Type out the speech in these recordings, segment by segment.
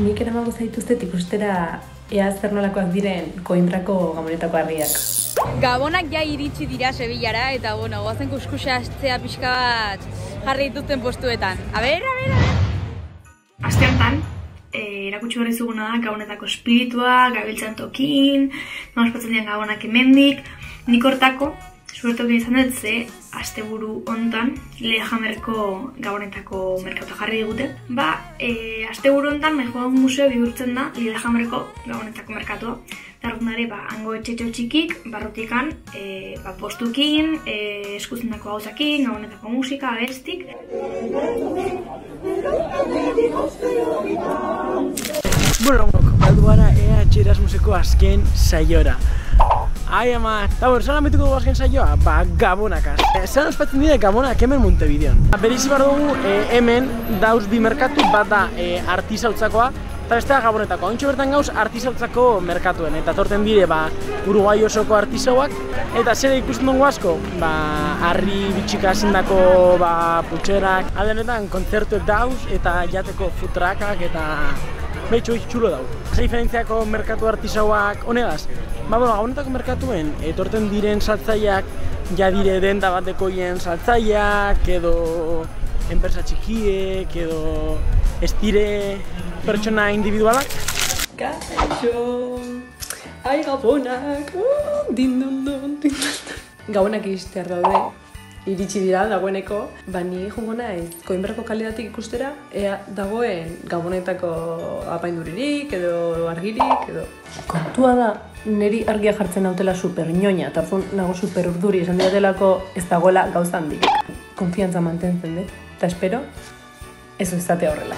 Nik eramango zaituztet ikustera ea zer nolakoak diren Koimbrako gabonetako harriak. Gabonak ja iritsi dira Sevillara eta goazen kuskusa astea pixka bat jarri dituzten postuetan. A ber. Aste honetan, erakutsi horri zuguna da Gabonetako espiritua, gabiltzan tokin, ospatzen dian Gabonak hemendik. Nik hortako, suertokin izan dut ze, asteburu hontan, Lillehammerko Gabonetako merkauta jarri digute. Asteburu hontan Mejoan museo bihurtzen da Lillehammerko Gabonetako merkatua. Dargunare, hango etxetxo txikik, barrutikan, postukin, eskuzendako gauzakin, Gabonetako musika, abestik. Baldu gara EH Erasmuseko azken saiora. Ai ama, eta zelan betuko dugu azken saioa? Gabonakaz. Zelan ospatzen dira Gabonak hemen Montevideon. Bereizi bar dugu hemen dauz bi merkatu, bat da artisautzakoa, eta bestea Gabonetako. Hauntxo bertan gauz artisautzako merkatuen, eta torten dire Uruguai osoko artisauak. Eta zer ikusten dugu asko? Harri bitxika zindako putxerak, aldenetan kontzertuek dauz, eta jateko food truckak, eta behitxo txulo dau. Zer diferentziako merkatu artisauak honegaz? Gabonetako merkatuen etorten diren saltzaileak ja dire denda batekoien saltzaileak, edo enpresa txikiek, edo ez dire pertsona individualak. Kaixo! Ai Gabonak! Gabonak iristear daude. Iritsi dira dagoeneko, ni jongo naiz Koimbrako kaleetatik ikustera, ea dagoen Gabonetako apainduririk, edo argirik, edo... Kontua da, niri argia jartzen nautela super ñoña, eta nago super urduri, esan diatelako ez dagoela gauza handik. Konfiantza mantentzen dut, eta espero, ez izatea horrela.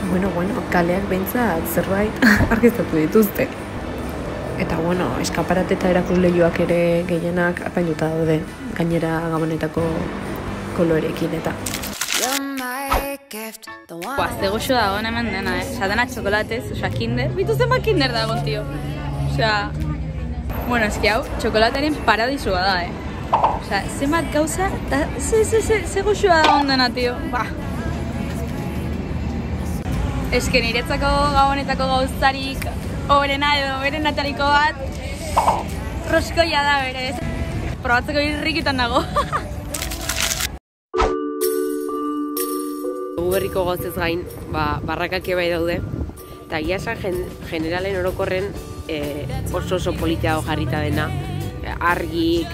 Bueno, kaleak behintzat zerbait argiztatu dituzte. Eta eskaparate eta erakusleihoak ere gehienak apainduta daude, gainera Gabonetako koloreekin eta. Ze goxo dago hemen dena, Satana txokolatez, kinder, bitu zenbat kinder dagoen, tio. Eski hau, txokolatearen paradisua da, zenbat gauza, eta ze goxoa dagoen dena, tio. Eske niretzako Gabonetako gauzarik horrena edo berenatariko bat roskoia da berez. Probatzeko irrikitan nago. Berriko gauzez gain, barrakak bai daude, eta egia esan generalen orokorren oso politia jarrita dena. Argik,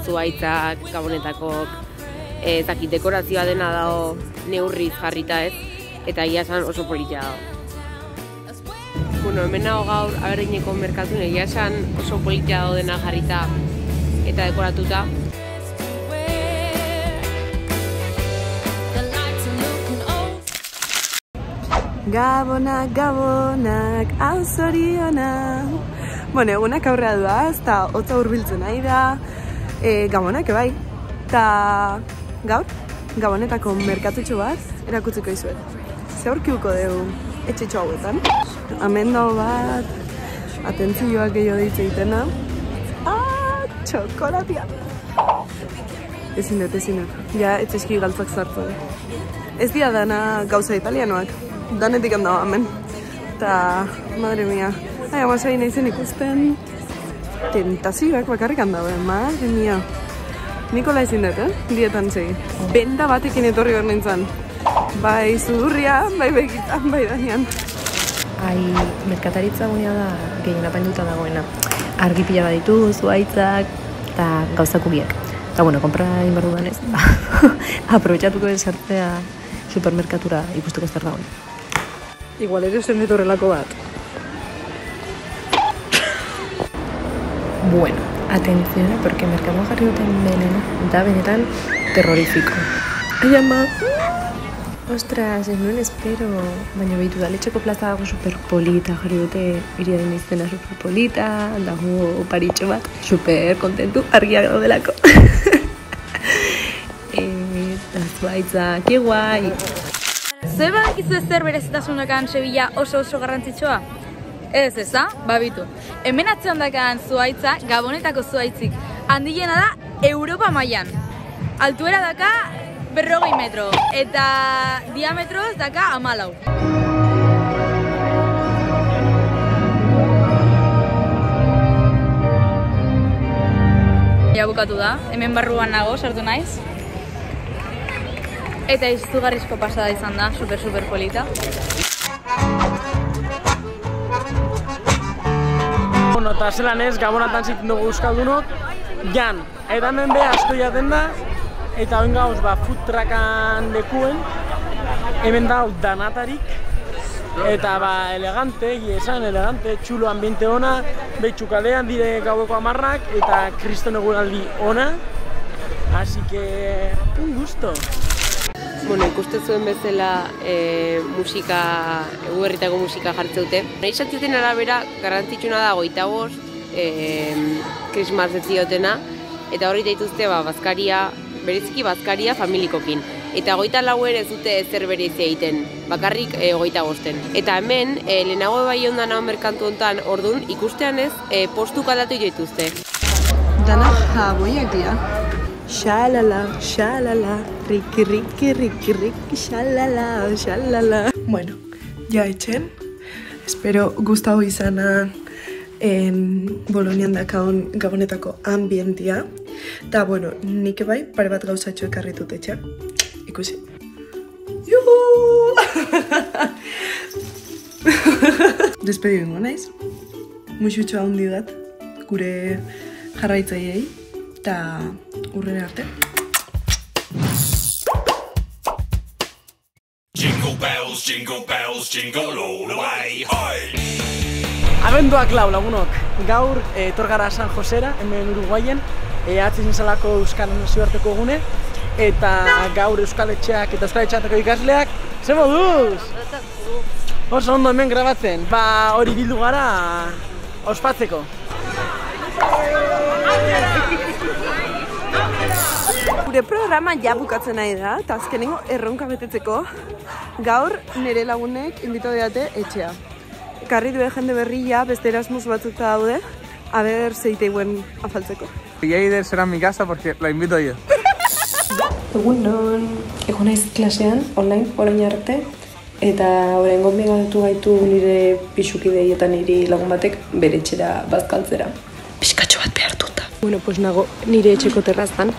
zuhaitzak, Gabonetakok, dekorazioa dena dago neurriz jarrita ez, eta egia esan oso politia dago. Hemen nago gaur aberdineko merkatun egia esan oso politia dago dena jarrita eta dekoratuta. Gabonak, hau zorionak. Egunak aurrea duaz, eta hotza hurbiltzen nahi da. Gabonak, bai. Eta gaur, Gabonetako merkatutxo bat erakutziko izuet. Ze aurkiuko dugu etxetxo hauetan. Hemen dago bat, atentzioak gehiago ditze itena. Txokolatia! Ezin dut. Ja, etxeski galtzak zartzen. Ez dira dana gauza italianoak. Danetik handago hemen. Eta, madre mia, amasai nahizen ikusten tentazioak bakarrik handago, madre mia. Nikola ezin dut, dietan segi. Benda batekin etorri behar nintzen. Bai zudurria, bai begitan, bai danean. Merkataritza gunea da gehien apainduta dagoena. Argi pila baditu, zuhaitzak eta gauzakubiak. Eta konpra egin behar dudan ez. Aprobetxatuko desartzea supermerkatura ikusteko zer dagoen. Igual ere zen dut horrelako bat. Atención, porque merkatuan jarri duten benena da benetan terrorífico. Ai ama! Ostras, ez nuen espero, baina behitu da, letxeko plaza dago superpolita, jarri dute iriaren izena superpolita, dago paritxo bat, super kontentu, argia gaudelako. Eta zuhaitzak, que guai! Zer badakizu zer berezitasunakan Sevilla oso garrantzitsua? Ez, babitu. Hemen atzean dakan zuhaitza, Gabonetako zuhaitzik, handiena da Europa mailan. Altuera daka 40 metro, eta diametroz daka 14. Ja bukatu da, hemen barruan nago, sartu naiz. Eta izugarrizko pasada izan da, super polita. Bueno, eta zelan ez, Gabonatan zitzen dugu euskaldunok, jan, eta hemen be asko jaten da, eta oin gauz, food truckan lekuen, hemen da danatarik, eta elegante, elegante, txulo ambiente ona, behitxu kalean dire gaueko 10ak, eta kriston eguraldi ona, así que, un gusto. Bueno, ikusten zuen bezala musika, eguberritako musika jartze dute. Nahi esatzen arabera, garrantzitsuna da 25, Christmas ez diotena, eta horri dituzte bazkaria, bereziki bazkaria familikokin. Eta 24 ez dute ezer berezia egiten, bakarrik 25. Eta hemen, lehenago bai ondan hau merkantu honetan, orduan ikustean ez, postuk aldatu dituzte. Dana jaboiak dira. Xalala, xalala, riki, riki, riki, riki, xalala, xalala. Bueno, ja etxen. Espero gustau izana Bolonian dakaun Gabonetako ambientia. Ta, bueno, nik bai, pare bat gauzatxo ekarritut etxea. Ikusi. Juhu! Despedidu ingo naiz. Muxutxo handi bat, gure jarraitzaileei. Eta urrera arte. Jingle bells, jingle all the way, hoi! Abenduak lau lagunok, gaur etor gara San Josera, hemen Uruguaien, atzen zalako Euskal Nazioarteko egune, eta gaur Euskal Etxeak eta Euskal Etxeateko ikasleak, ze moduz? Oso ondo hemen grabatzen, hori bildu gara ospatzeko. Gure programa ja bukatzen nahi da, eta azkenengo erronka betetzeko, gaur nire lagunek inbito diate etxea. Karri due jende berria, beste Erasmus batzuk daude, a ver zeiteiguen afaltzeko. Eider será en mi casa porque la invito yo. Egun naiz klasean, online, orain arte, eta orain gonbigatu gaitu nire pixukidei eta niri lagun batek bere etxera bazkaltzera. Pixkatxo bat behartuta. Bueno, pues nago nire etxeko terrazan,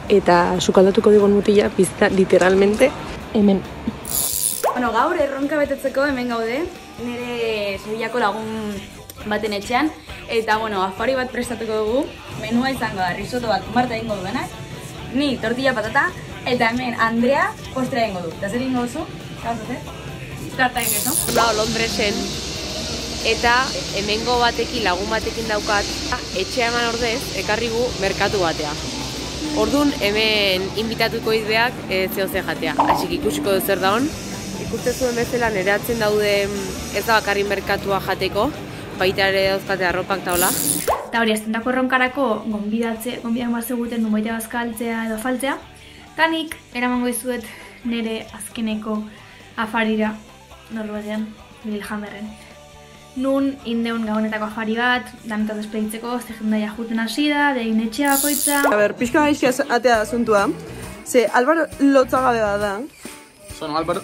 eta sukaldatuko digon mutila pizta literalmente hemen. Bueno, gaur erronka betetzeko hemen gaude, nire Sevillako lagun baten etxean, eta bueno, afari bat prestatuko dugu, menua izango da, risotto bat Marta egingo duenak, ni tortilla patata, eta hemen Andrea postre egingo du. Eta zer egingo duzu? Tarta egin gezo? Londresen, eta hemengo batekin, lagun batekin daukat, etxea eman ordez, ekarrigu merkatu batea. Orduan, hemen inbitatuko izbeak zehoze jatea. Asik ikusiko du zer daun. Ikuste zuen bezala nire atzen daude ez da bakarri merkatua jateko, baita ere dauzkate arropak taula. Eta hori, aztentako erronkarako gonbidan bat zeguten du baita bazkaltzea edo afaltzea. Eta nik eramango izuet nire azkeneko afarira, Norvegian, Lillehammerren. Nun indeun Gabonetako afari bat, danetaz despeditzeko, ze jendaia juten hasi da, dein etxea bakoitza. A ber, pixka gaizkia atea da asuntua, ze Álvaro lotzagabe bat da. Son Álvaro.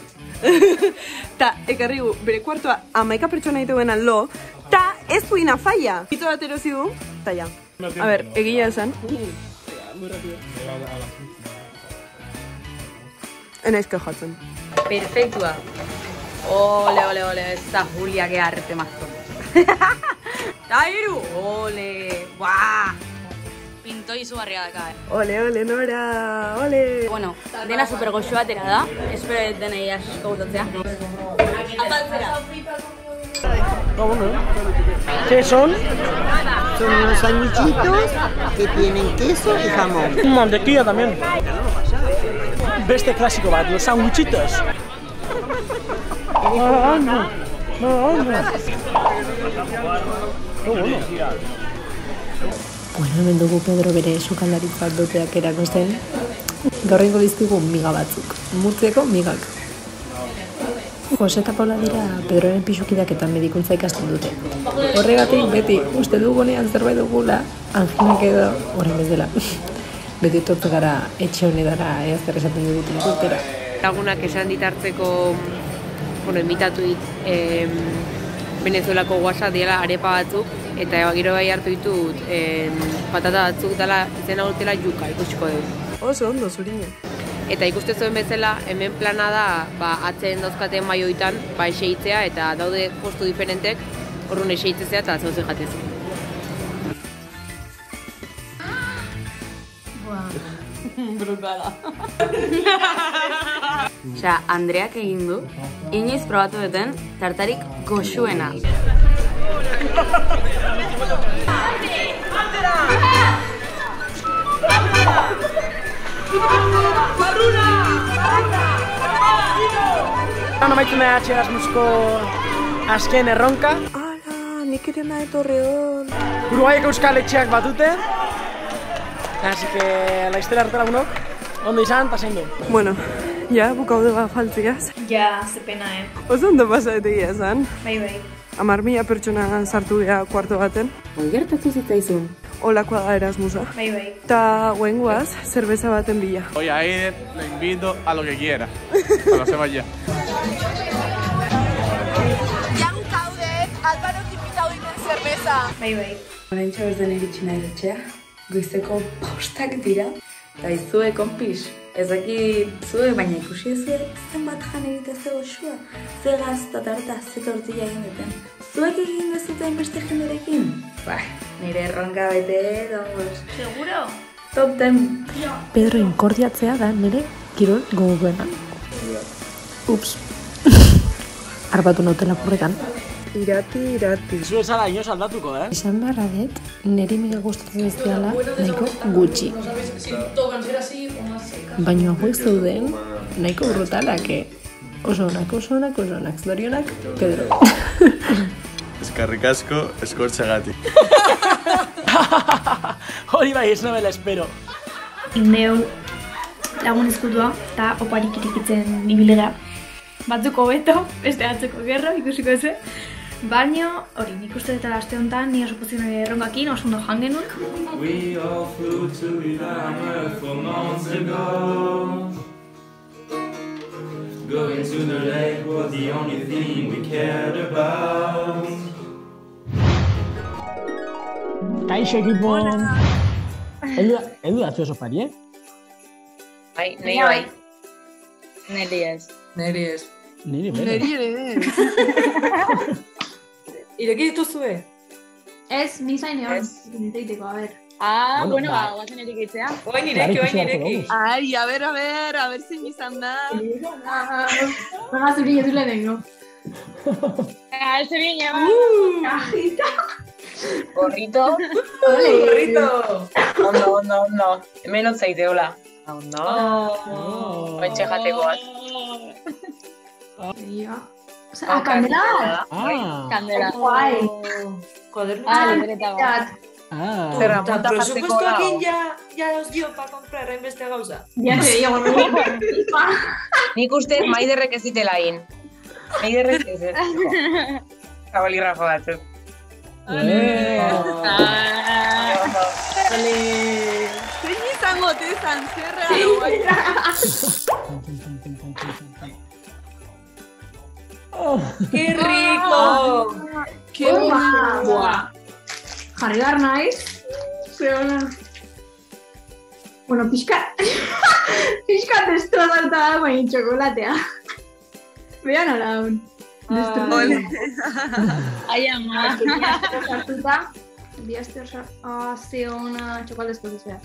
Ta, ekarrigu, bere kuartoa 11 pertsona dituena lo, ta ez duina falla. Pito bat erosi du, ta ja. A ber, egia esan. Enaizko jatzen. Perfektua. Ole, ez da Julia que arte mazo. Tairu, ole, buah. Pinto izugarria daka, Ole, Nora, ole. Bueno, dena super goxo batera da, espero denei asko gustatzea. Apaltzera. ¿Qué son? Son unos sándwichitos que tienen queso y jamón. Mantequilla también. Beste clásico bat, los sándwichitos. Bueno, hemen dugu Pedro bere sukaldaritza doteak erakusten. Gaur egingo dizkigu miga batzuk. Murtzeko migak. Jose eta Paula dira Pedroren pixukidak eta medikuntza ikasten dute. Horregatik beti uste dugunean zerbait dugula, anginak edo horren bezala. beti etortze gara etxe honetara zer esaten diguten urtera. Lagunak esan ditartzeko, imitatu dit, Venezuelako guasa diela arepa batzuk, eta gero bai hartu ditut patata batzuk dela izena urtela yuka, ikusiko dugu. Oso ondo, Zuriñe. Eta ikuste zuen bezala, hemen plana da, atzen dauzkaten maioitan, eseitzea, eta daude postu diferentek, horren eseitzea eta zauze jatezea. Brutala. Osea, Andreak egin du, inoiz probatu duten tartarik goxuena. Amaitzen da Erasmusko azken erronka. Ala, nik ere nahi Torreon. Uruguaieko euskal etxeak batute. Así que, laiztera arte lagunok, ondo izan, eta zein du. Bueno, ja, bukaude bat faltziaz. Ja, ze pena, Oso ondo pasaetegia esan. Bai. 10.000 pertsona sartu dira kuarto baten. Hoi gertatu zitzaizun. Olakoa da Erasmusa. Bai. Ta guengoaz, zerbeza baten bila. Oye, a Eider le invito a lo que quiera. A lo se vaya. Jan kaudet, Álvaro tipitau diten zerbeza. Bai. Horentxe berden iritsi nahi etxea, goizeko postak dira. Eta izue, konpix, ezakit zue, baina ikusi ezue zenbat jan egite ze goxua. Ze gazta tarta, ze tortilla egin duten. Zuek egin dezuten beste jenderekin? Nire erronka bete, dongos. Seguro? Top 10. Pedro inkordiatzea da nire kirol gogoena. Ups. Arbatu naute lapurretan. Irati. Zu ezala inoz aldatuko, Esan barra dut, niri mega gustatzen ez dela nahiko gutxi. Baina hauek zeuden nahiko brutalak, oso onak, zorionak, Pedro. Eskerrik asko, eskortxagatik. Hori bai, ez nabela espero. Indeu lagun eskutua eta oparik irikitzen ibilera. Batzuk hobeto, beste batzuk gerro, ikusiko ze. Baina, hori, nik uste dut aste honetan, ni oso pozionari erronkakin, oso ondo joan genuen. We all flew to Ilamar for months ago. Going to the lake was the only thing we cared about. Kaixo ekipo. Edu datzu oso pari, Bai, nahi bai. Neri ez. Niri ere. Ireki dituzue? Ez, nizain egon, niteiteko, a ber. Bueno, guazen erikitzea. Oin ireki. Ai, a ver zein izan da. Baga zuri edu lehenengo. Zuri neba. Cajita. Gorrito. Ondo. Hemen otzaite, hola. Ondo. Ointxe jatekoaz. Kandela. Kandela. Guai. Libreta bat. Zerra, monta jartzeko dago. Ya os dio pa comprar hainbeste gauza. Ya te digo, Nik uste Maiderrek ez ditela egin. Maiderrek ez ez. Zabalirra jodatzen. Zein izango tezan, zerra. ¡Qué rico! ¡Qué rico! Jarri behar naiz. Zeona. Bueno, pixka destrozalta da, baina txokolatea. Bean ala hon. Ai, ama. Sartuta. Biazter ze ona txokolatezko zizera.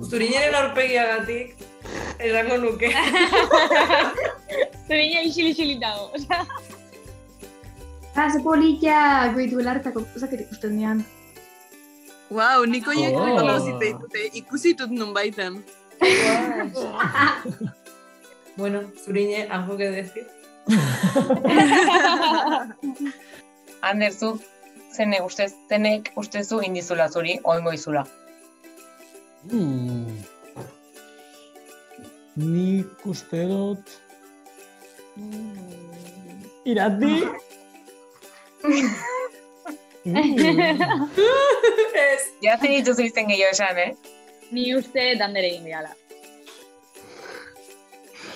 Zuriñeren aurpegiagatik, esango nuke. Zuriña isil-isilitago. Ze politak behituela hartako zakit ikusten dian. Wow, niko hiek rekonozite ditute, ikusitut nun baiten. Bueno, Zuriñe, algo que decir. Ander, zu, zenek ustezu indizula zuri, oingo izula. Nik uste dut... Irati? Ja zen dituzu izten gehiago esan, Ni uste Dander egin diala.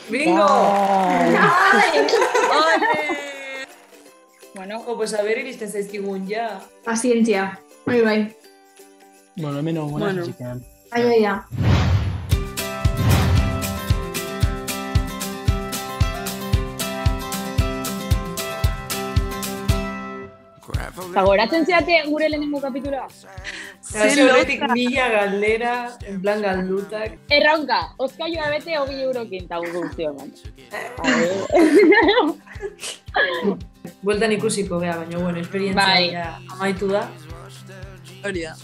¡Bingo! Bueno, pues a ver, iristen zaizkigun ja. Pazientzia. Bai. Bueno, hemen egon gona txikan. Aia. Eta goratzen zeate gure lehenengo kapitula? Hasi horretik 1000 galdera, en plan galdutak. Erronka, Oskaioa bete 20 eurokin eta guztio eman. Bueltan ikusiko bea, baina bueno, esperientzia amaitu da. Hori da.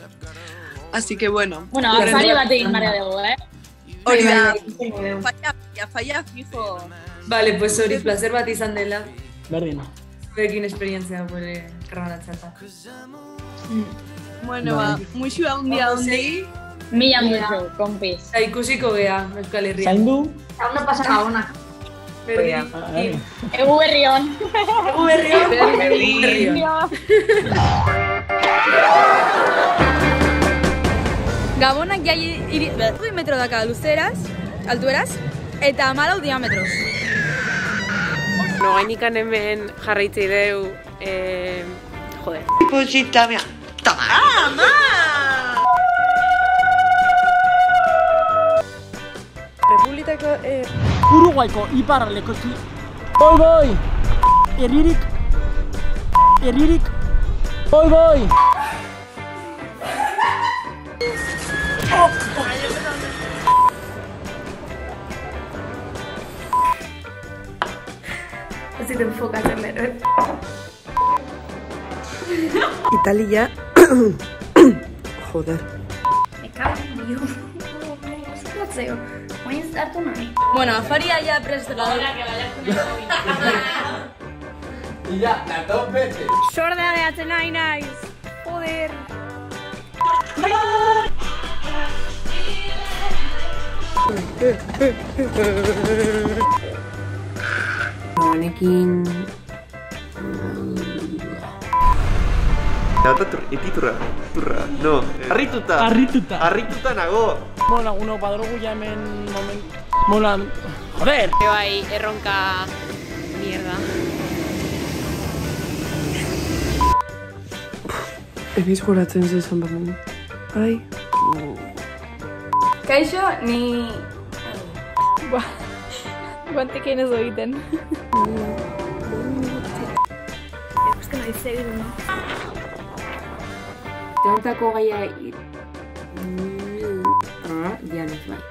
Así que bueno. Bueno, afari bat egin barra dugu, Hori da. Falla fijo. Vale, pues hori, placer bat izan dela. Berdin. Zuekin esperientzia, pues, karranatzata. Bueno, muixu handi. Mila mucho, kompis. Eta ikusiko bea, Euskal Herria. Zaindu? Aún no pasa gabonak. Berdin. Egu berrion. Egu berrion. Gabonak jai 2 metro daka altueraz, eta 14 diametros. No, gainikan hemen jarraitzei deu, joder. Posita, mira. Toma. Republitako, Uruguaiko iparraldeko Boi! Herririk! Boi! Ez ziten enfokatzen lero. Italia. Joder. Zeo, oin hartu nahi. Bueno, afaria ya prestatu. Ya, las 2 veces. Sordea gehatzen nahi naiz. Joder. Honekin... Ititurra, no. Harrituta nago. Bueno, lagunok badrogu ja hemen moment... Molan... Joder! Bai, erronka... Mierda. Ebiz goratzen zezan bamen. Ai. Kaixo, ni... Guantekin ez egiten. Euskal nahi segidu, no? Teontako gaia... Dianez, bai.